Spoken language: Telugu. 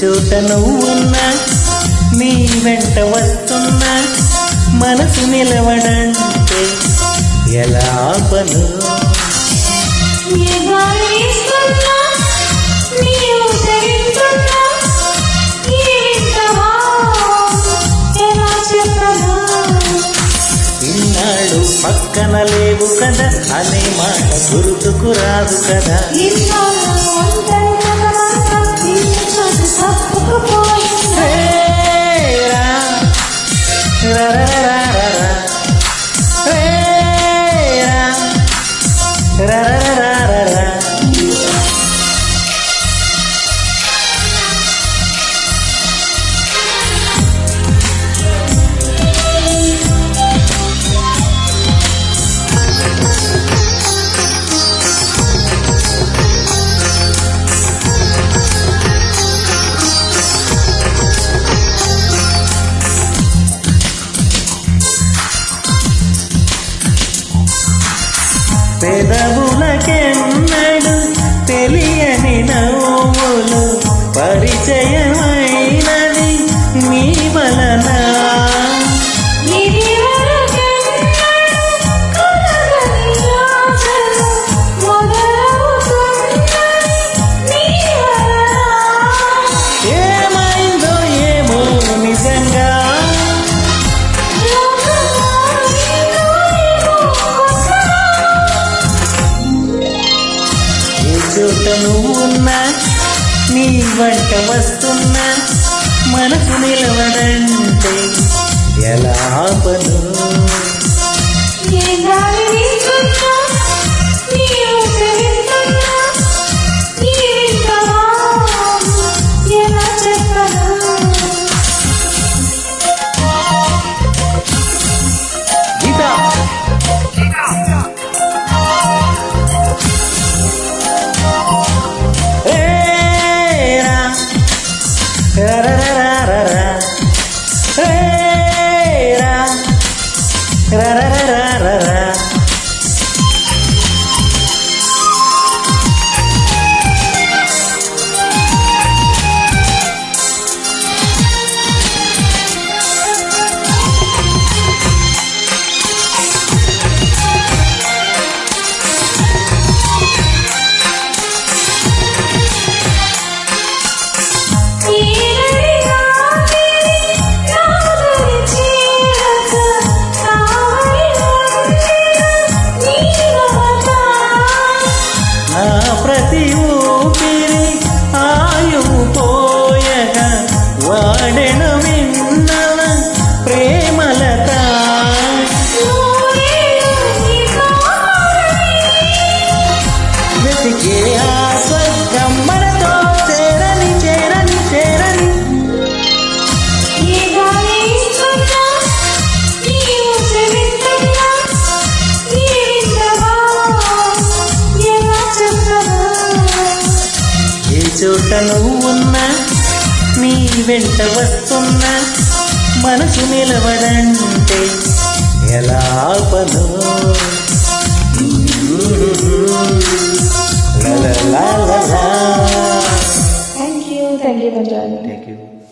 చోట నువ్వున్నా నీ వెంట వస్తున్నా మనసు నిలవడంటే ఎలా పను ఇన్నాడు పక్కన లేవు కదా అనే మాట గుర్తుకు రాదు కదా పెదవులకెన్నడు తెలియని నవ్వులు పరిచయమైనది నీ వలన ఏమైందో ఏమో నిజంగా చోట నువ్వున్నా నీ వంట వస్తున్నా మనసు నిలవడంటే ఎలా పను ప్రతి ఊపిరి ఆయువు పోయగా వాడెన విన్నవ ప్రేమలత వెతికే ఆ స్వర్గం మనతో చేరని చేరని చేరని చోట నువ్వున్నా నీ వెంట వస్తున్నా మనసు నిలవడంటే ఎలా పను Thank you, Panjali. Thank you.